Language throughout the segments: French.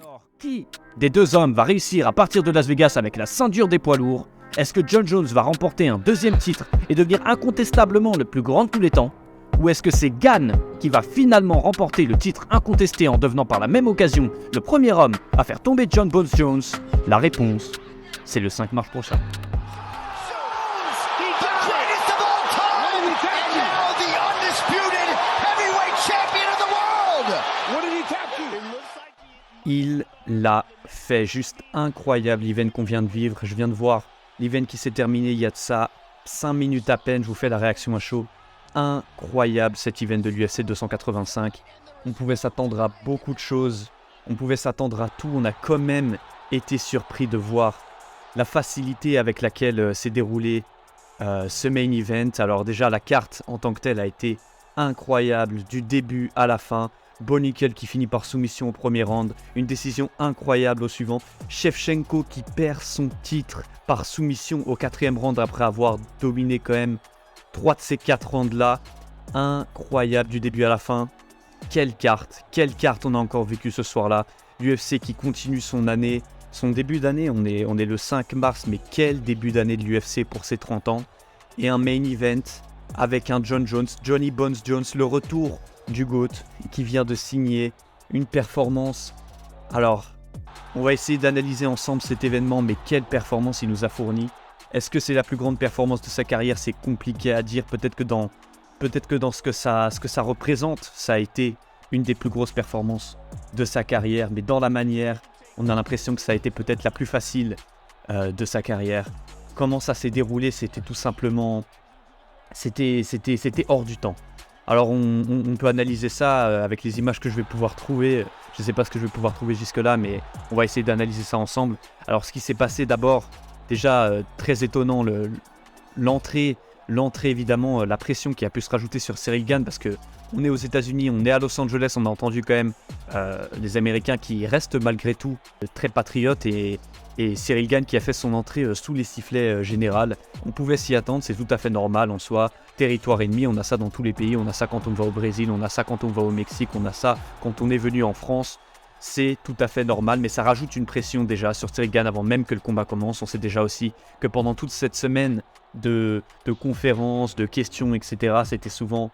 Alors, qui des deux hommes va réussir à partir de Las Vegas avec la ceinture des poids lourds? Est-ce que Jon Jones va remporter un deuxième titre et devenir incontestablement le plus grand de tous les temps? Ou est-ce que c'est Gane qui va finalement remporter le titre incontesté en devenant par la même occasion le premier homme à faire tomber Jon Bones Jones? La réponse, c'est le 5 mars prochain. Il l'a fait, juste incroyable l'event qu'on vient de vivre. Je viens de voir l'event qui s'est terminé il y a de ça 5 minutes à peine. Je vous fais la réaction à chaud. Incroyable cet event de l'UFC 285. On pouvait s'attendre à beaucoup de choses. On pouvait s'attendre à tout. On a quand même été surpris de voir la facilité avec laquelle s'est déroulé ce main event. Alors déjà la carte en tant que telle a été incroyable du début à la fin. Bo Nickal qui finit par soumission au premier round, une décision incroyable au suivant. Shevchenko qui perd son titre par soumission au 4e round après avoir dominé quand même 3 de ces 4 rounds là. Incroyable du début à la fin. Quelle carte on a encore vécu ce soir là. L'UFC qui continue son année, son début d'année, on est le 5 mars, mais quel début d'année de l'UFC pour ses 30 ans. Et un main event avec un Jon Jones, Johnny Bones Jones, le retour du GOAT qui vient de signer une performance. Alors, on va essayer d'analyser ensemble cet événement, mais quelle performance il nous a fourni. Est-ce que c'est la plus grande performance de sa carrière? C'est compliqué à dire. Peut-être que dans ce que ça représente, ça a été une des plus grosses performances de sa carrière. Mais dans la manière, on a l'impression que ça a été peut-être la plus facile de sa carrière. Comment ça s'est déroulé? C'était tout simplement... C'était hors du temps. Alors on peut analyser ça avec les images que je vais pouvoir trouver. Je ne sais pas ce que je vais pouvoir trouver jusque-là, mais on va essayer d'analyser ça ensemble. Alors ce qui s'est passé d'abord, déjà très étonnant, l'entrée évidemment, la pression qui a pu se rajouter sur Ciryl Gane, parce que on est aux États-Unis, on est à Los Angeles, on a entendu quand même les Américains qui restent malgré tout très patriotes, et Ciryl Gane qui a fait son entrée sous les sifflets généraux. On pouvait s'y attendre, c'est tout à fait normal en soi. Territoire ennemi, on a ça dans tous les pays, on a ça quand on va au Brésil, on a ça quand on va au Mexique, on a ça quand on est venu en France. C'est tout à fait normal, mais ça rajoute une pression déjà sur Ciryl Gane avant même que le combat commence. On sait déjà aussi que pendant toute cette semaine de conférences, de questions, etc., c'était souvent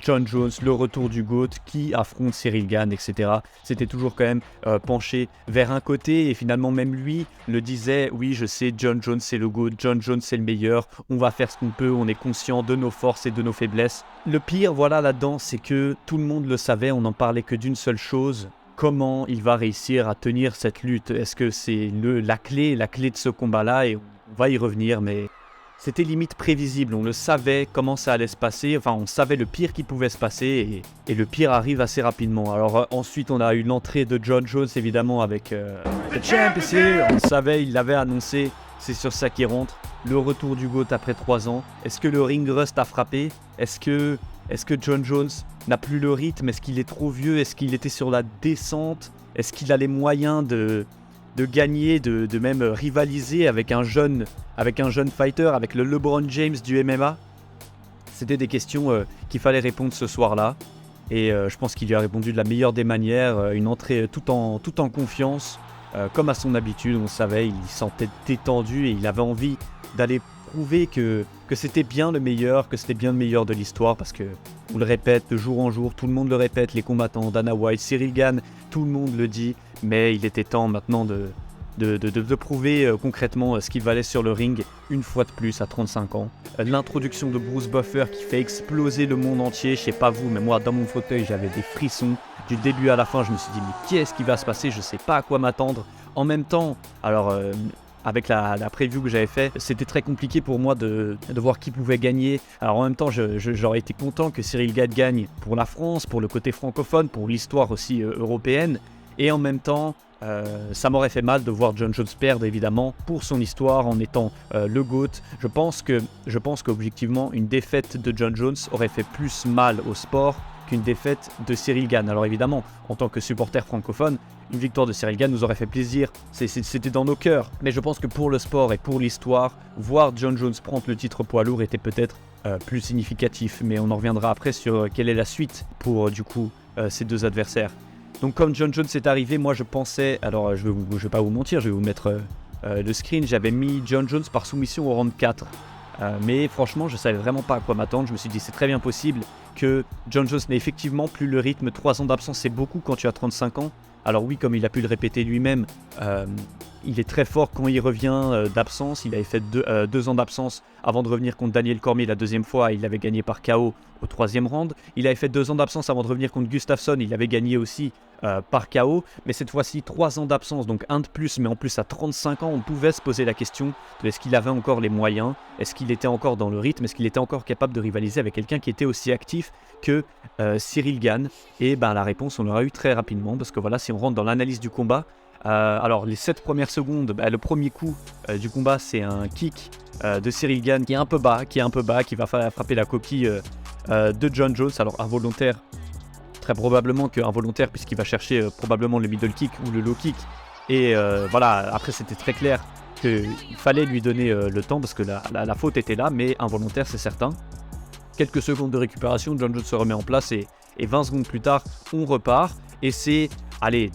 Jon Jones, le retour du GOAT, qui affronte Ciryl Gane, etc. C'était toujours quand même penché vers un côté, et finalement même lui le disait: oui, je sais, Jon Jones c'est le GOAT, Jon Jones c'est le meilleur, on va faire ce qu'on peut, on est conscient de nos forces et de nos faiblesses. Le pire, voilà, là-dedans, c'est que tout le monde le savait, on n'en parlait que d'une seule chose: comment il va réussir à tenir cette lutte. Est-ce que c'est la clé de ce combat-là? Et on va y revenir, mais... c'était limite prévisible, on le savait comment ça allait se passer, enfin on savait le pire qui pouvait se passer, et le pire arrive assez rapidement. Alors ensuite on a eu l'entrée de Jon Jones évidemment avec The Champ ici, on le savait, il l'avait annoncé, c'est sur ça qu'il rentre, le retour du GOAT après 3 ans. Est-ce que le ring rust a frappé? Est-ce que Jon Jones n'a plus le rythme? Est-ce qu'il est trop vieux? Est-ce qu'il était sur la descente? Est-ce qu'il a les moyens de gagner, de même rivaliser avec un jeune fighter, avec le LeBron James du MMA? C'était des questions qu'il fallait répondre ce soir-là. Et je pense qu'il y a répondu de la meilleure des manières. Une entrée tout en confiance, comme à son habitude. On savait, il se sentait détendu et il avait envie d'aller prouver que c'était bien le meilleur, que c'était bien le meilleur de l'histoire, parce que on le répète de jour en jour, tout le monde le répète, les combattants, Dana White, Ciryl Gane, tout le monde le dit, mais il était temps maintenant de prouver concrètement ce qu'il valait sur le ring, une fois de plus à 35 ans. L'introduction de Bruce Buffer qui fait exploser le monde entier, je sais pas vous, mais moi dans mon fauteuil j'avais des frissons. Du début à la fin je me suis dit mais qu'est-ce qui va se passer, je sais pas à quoi m'attendre. En même temps, alors... avec la preview que j'avais fait, c'était très compliqué pour moi de voir qui pouvait gagner. Alors en même temps, j'aurais été content que Ciryl Gane gagne pour la France, pour le côté francophone, pour l'histoire aussi européenne. Et en même temps, ça m'aurait fait mal de voir Jon Jones perdre, évidemment, pour son histoire, en étant le GOAT. Je pense qu'objectivement, une défaite de Jon Jones aurait fait plus mal au sport qu'une défaite de Ciryl Gane. Alors évidemment, en tant que supporter francophone, une victoire de Ciryl Gane nous aurait fait plaisir, c'était dans nos cœurs. Mais je pense que pour le sport et pour l'histoire, voir Jon Jones prendre le titre poids lourd était peut-être plus significatif. Mais on en reviendra après sur quelle est la suite pour du coup ces deux adversaires. Donc comme John Jones est arrivé, moi je pensais, alors je vais pas vous mentir, je vais vous mettre le screen, j'avais mis John Jones par soumission au round 4. Mais franchement, je savais vraiment pas à quoi m'attendre. Je me suis dit, c'est très bien possible que John Jones n'ait effectivement plus le rythme. 3 ans d'absence, c'est beaucoup quand tu as 35 ans. Alors oui, comme il a pu le répéter lui-même, il est très fort quand il revient d'absence. Il avait fait 2 ans d'absence avant de revenir contre Daniel Cormier la deuxième fois. Il avait gagné par KO au 3e round. Il avait fait 2 ans d'absence avant de revenir contre Gustafsson. Il avait gagné aussi par KO. Mais cette fois-ci, 3 ans d'absence, donc un de plus. Mais en plus, à 35 ans, on pouvait se poser la question de est-ce qu'il avait encore les moyens? Est-ce qu'il était encore dans le rythme? Est-ce qu'il était encore capable de rivaliser avec quelqu'un qui était aussi actif que Cyril Gane? Et la réponse, on l'aura eu très rapidement. Parce que voilà, si on rentre dans l'analyse du combat, alors les 7 premières secondes, le premier coup du combat, c'est un kick de Cyril Gane qui est un peu bas, qui va frapper la coquille de John Jones. Alors involontaire, très probablement qu'involontaire, puisqu'il va chercher probablement le middle kick ou le low kick. Et voilà, après c'était très clair qu'il fallait lui donner le temps parce que la faute était là, mais involontaire c'est certain. Quelques secondes de récupération, John Jones se remet en place et 20 secondes plus tard, on repart. Et c'est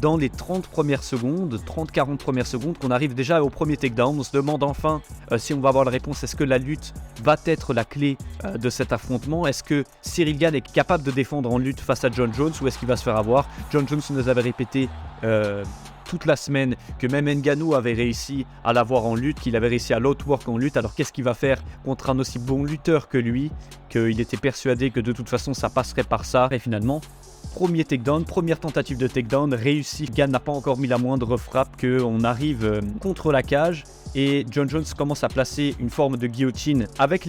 dans les 30 premières secondes, 30-40 premières secondes, qu'on arrive déjà au premier takedown. On se demande enfin si on va avoir la réponse. Est-ce que la lutte va être la clé de cet affrontement? Est-ce que Cyril Gane est capable de défendre en lutte face à John Jones ou est-ce qu'il va se faire avoir? John Jones nous avait répété toute la semaine que même Ngannou avait réussi à l'avoir en lutte, qu'il avait réussi à l'outwork en lutte. Alors qu'est-ce qu'il va faire contre un aussi bon lutteur que lui, qu'il était persuadé que de toute façon ça passerait par ça? Et finalement, premier takedown, première tentative de takedown réussie. Gane n'a pas encore mis la moindre frappe, qu'on arrive contre la cage et John Jones commence à placer une forme de guillotine avec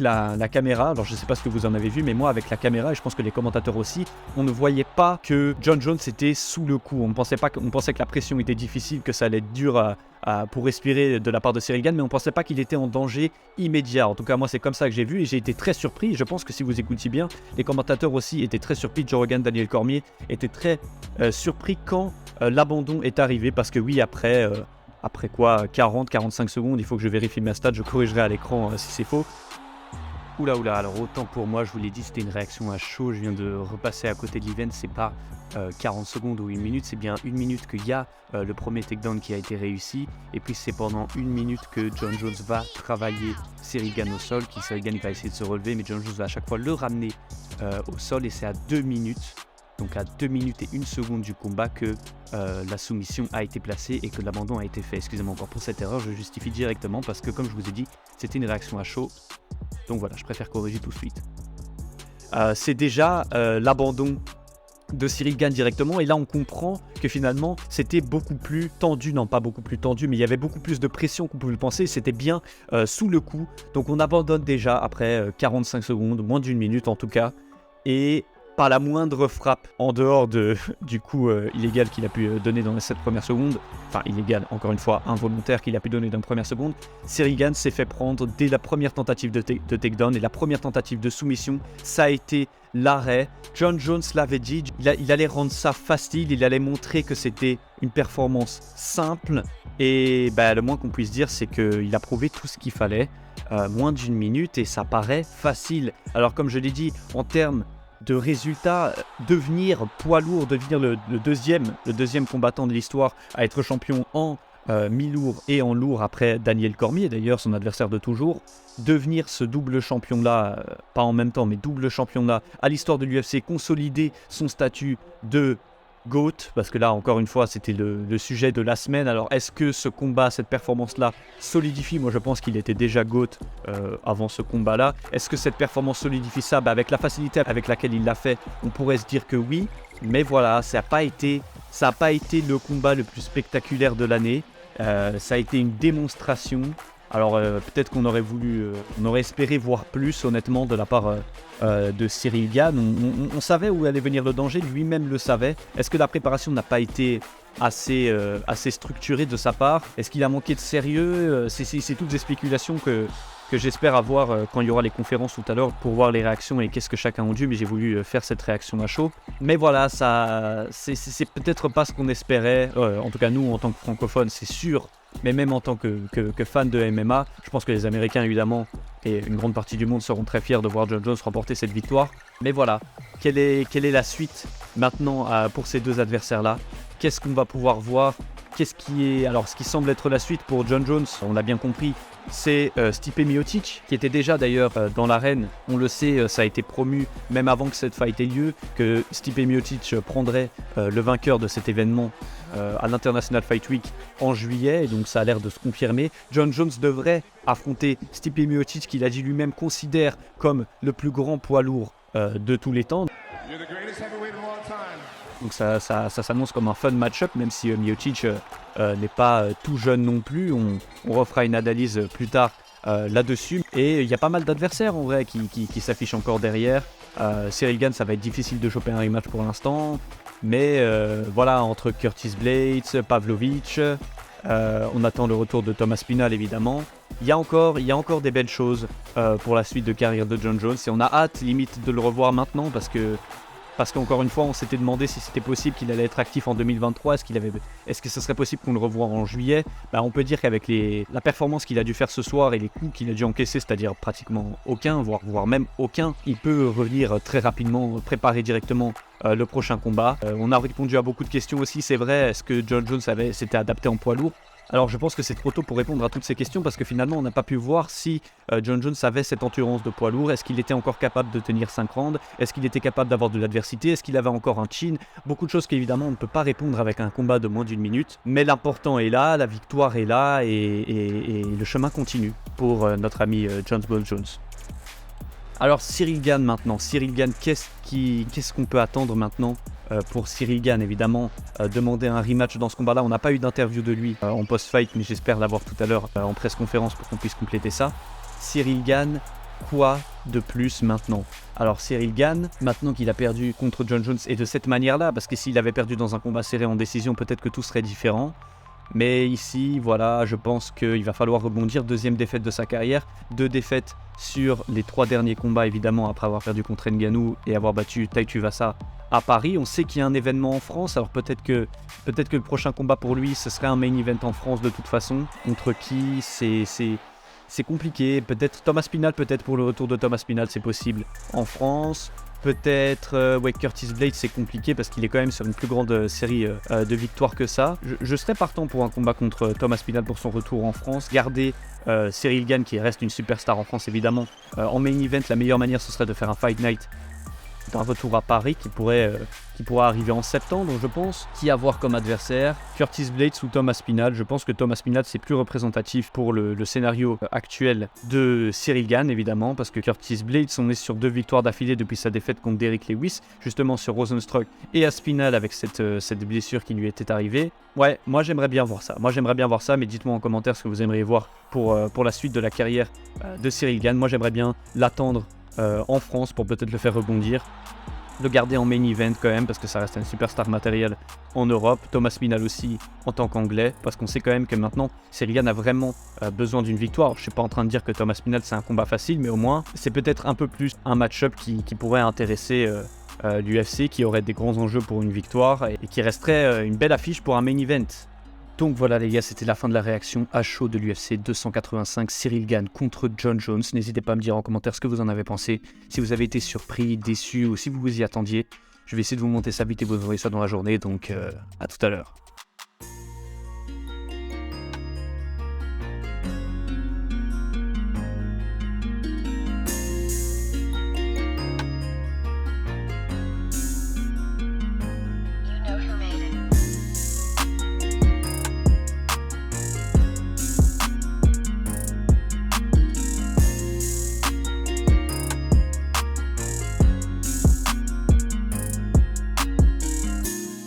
la caméra. Alors je ne sais pas ce que vous en avez vu, mais moi avec la caméra, et je pense que les commentateurs aussi, on ne voyait pas que John Jones était sous le coup. On pensait que la pression était difficile, que ça allait être dur pour respirer de la part de Cyril Gane, mais on ne pensait pas qu'il était en danger immédiat. En tout cas, moi, c'est comme ça que j'ai vu et j'ai été très surpris. Je pense que si vous écoutiez bien, les commentateurs aussi étaient très surpris. Joe Rogan, Daniel Cormier étaient très surpris quand l'abandon est arrivé, parce que oui, après quoi, 40-45 secondes, il faut que je vérifie ma stat, je corrigerai à l'écran si c'est faux. Oula, alors autant pour moi, je vous l'ai dit, c'était une réaction à chaud, je viens de repasser à côté de l'event, c'est pas 40 secondes ou 1 minute, c'est bien 1 minute qu'il y a le premier takedown qui a été réussi, et puis c'est pendant 1 minute que John Jones va travailler Cyril Gane au sol, Cyril Gane va essayer de se relever, mais John Jones va à chaque fois le ramener au sol, et c'est à 2 minutes, donc à 2 minutes et 1 seconde du combat que la soumission a été placée et que l'abandon a été fait. Excusez-moi encore pour cette erreur, je justifie directement parce que comme je vous ai dit, c'était une réaction à chaud. Donc voilà, je préfère corriger tout de suite. C'est déjà l'abandon de Cyril Gane directement, et là on comprend que finalement c'était beaucoup plus tendu, non pas beaucoup plus tendu, mais il y avait beaucoup plus de pression qu'on pouvait le penser, c'était bien sous le coup. Donc on abandonne déjà après 45 secondes, moins d'1 minute en tout cas, et pas la moindre frappe en dehors du coup illégal qu'il a pu donner dans les 7 premières secondes, enfin illégal, encore une fois, involontaire qu'il a pu donner dans les premières secondes. Cyril Gane s'est fait prendre dès la première tentative de takedown et la première tentative de soumission, ça a été l'arrêt. John Jones l'avait dit, il allait rendre ça facile, il allait montrer que c'était une performance simple, et le moins qu'on puisse dire c'est qu'il a prouvé tout ce qu'il fallait, moins d'1 minute, et ça paraît facile. Alors comme je l'ai dit, en termes de résultats, devenir poids lourd, devenir le deuxième combattant de l'histoire à être champion en mi-lourd et en lourd après Daniel Cormier, d'ailleurs son adversaire de toujours, devenir ce double champion-là, pas en même temps, mais double champion-là à l'histoire de l'UFC, consolider son statut de GOAT, parce que là encore une fois c'était le sujet de la semaine. Alors est-ce que ce combat, cette performance-là solidifie? Moi je pense qu'il était déjà GOAT avant ce combat-là. Est-ce que cette performance solidifie ça? Avec la facilité avec laquelle il l'a fait, on pourrait se dire que oui, mais voilà, ça n'a pas été le combat le plus spectaculaire de l'année. Ça a été une démonstration. Alors peut-être qu'on aurait on aurait espéré voir plus honnêtement de la part de Cyril Gane. On savait où allait venir le danger, lui-même le savait. Est-ce que la préparation n'a pas été assez structurée de sa part? Est-ce qu'il a manqué de sérieux? C'est toutes des spéculations que j'espère avoir quand il y aura les conférences tout à l'heure pour voir les réactions et qu'est-ce que chacun a dit, mais j'ai voulu faire cette réaction à chaud. Mais voilà, c'est peut-être pas ce qu'on espérait, en tout cas nous en tant que francophones c'est sûr, mais même en tant que fan de MMA, je pense que les Américains évidemment et une grande partie du monde seront très fiers de voir John Jones remporter cette victoire. Mais voilà, quelle est la suite Maintenant, pour ces deux adversaires-là, qu'est-ce qu'on va pouvoir voir? Alors, ce qui semble être la suite pour Jon Jones, on l'a bien compris, c'est Stipe Miocic, qui était déjà d'ailleurs dans l'arène. On le sait, ça a été promu même avant que cette fight ait lieu, que Stipe Miocic prendrait le vainqueur de cet événement à l'International Fight Week en juillet, et donc ça a l'air de se confirmer. Jon Jones devrait affronter Stipe Miocic, qu'il a dit lui-même considère comme le plus grand poids lourd de tous les temps. Donc ça s'annonce comme un fun match-up, même si Miocic n'est pas tout jeune non plus. On refera une analyse plus tard là-dessus. Et il y a pas mal d'adversaires en vrai qui s'affichent encore derrière. Ciryl Gane, ça va être difficile de choper un rematch pour l'instant. Mais voilà, entre Curtis Blades, Pavlovich, on attend le retour de Thomas Spinal évidemment. Il y a encore des belles choses pour la suite de carrière de Jon Jones. Et on a hâte limite de le revoir maintenant parce qu'encore une fois, on s'était demandé si c'était possible qu'il allait être actif en 2023. Est-ce que ce serait possible qu'on le revoie en juillet? On peut dire qu'avec la performance qu'il a dû faire ce soir et les coups qu'il a dû encaisser, c'est-à-dire pratiquement aucun, voire même aucun, il peut revenir très rapidement, préparer directement le prochain combat. On a répondu à beaucoup de questions aussi, c'est vrai. Est-ce que Jon Jones s'était adapté en poids lourd? Alors je pense que c'est trop tôt pour répondre à toutes ces questions parce que finalement on n'a pas pu voir si Jon Jones avait cette endurance de poids lourd. Est-ce qu'il était encore capable de tenir 5 rounds? Est-ce qu'il était capable d'avoir de l'adversité? Est-ce qu'il avait encore un chin? Beaucoup de choses qu'évidemment on ne peut pas répondre avec un combat de moins d'une minute. Mais l'important est là, la victoire est là et le chemin continue pour notre ami Jon Jones. Alors Ciryl Gane maintenant. Ciryl Gane, qu'est-ce qu'on peut attendre maintenant pour Ciryl Gane? Évidemment, demander un rematch dans ce combat-là. On n'a pas eu d'interview de lui en post-fight, mais j'espère l'avoir tout à l'heure en presse-conférence pour qu'on puisse compléter ça. Ciryl Gane, quoi de plus maintenant? Alors Ciryl Gane, maintenant qu'il a perdu contre Jon Jones, et de cette manière-là, parce que s'il avait perdu dans un combat serré en décision, peut-être que tout serait différent. Mais ici, voilà, je pense qu'il va falloir rebondir. Deuxième défaite de sa carrière, 2 défaites sur les 3 derniers combats, évidemment, après avoir perdu contre Ngannou et avoir battu Tai Tuivasa à Paris. On sait qu'il y a un événement en France, alors peut-être que le prochain combat pour lui, ce serait un main event en France de toute façon. Contre qui, c'est compliqué. Peut-être Thomas Spinal, peut-être pour le retour de Thomas Spinal, c'est possible. En France, peut-être Curtis Blades, c'est compliqué parce qu'il est quand même sur une plus grande série de victoires que ça. Je serais partant pour un combat contre Thomas Spinal pour son retour en France. Garder Ciryl Gane, qui reste une superstar en France évidemment, en main event. La meilleure manière, ce serait de faire un Fight Night d'un retour à Paris qui pourrait arriver en septembre, je pense. Qui avoir comme adversaire? Curtis Blades ou Thomas Spinal? Je pense que Thomas Spinal, c'est plus représentatif pour le scénario actuel de Ciryl Gane, évidemment, parce que Curtis Blades, on est sur 2 victoires d'affilée depuis sa défaite contre Derrick Lewis, justement sur Rosenstruck, et à Spinal avec cette blessure qui lui était arrivée. Ouais, moi j'aimerais bien voir ça, mais dites-moi en commentaire ce que vous aimeriez voir pour la suite de la carrière de Ciryl Gane. Moi j'aimerais bien l'attendre en France pour peut-être le faire rebondir, le garder en main event quand même parce que ça reste un superstar matériel en Europe. Thomas Spinal aussi en tant qu'anglais, parce qu'on sait quand même que maintenant Ciryl Gane a vraiment besoin d'une victoire. Je ne suis pas en train de dire que Thomas Spinal c'est un combat facile, mais au moins c'est peut-être un peu plus un match-up qui pourrait intéresser l'UFC, qui aurait des grands enjeux pour une victoire et qui resterait une belle affiche pour un main event. Donc voilà les gars, c'était la fin de la réaction à chaud de l'UFC 285, Ciryl Gane contre Jon Jones. N'hésitez pas à me dire en commentaire ce que vous en avez pensé, si vous avez été surpris, déçu ou si vous vous y attendiez. Je vais essayer de vous monter ça vite et vous envoyer ça dans la journée, donc à tout à l'heure.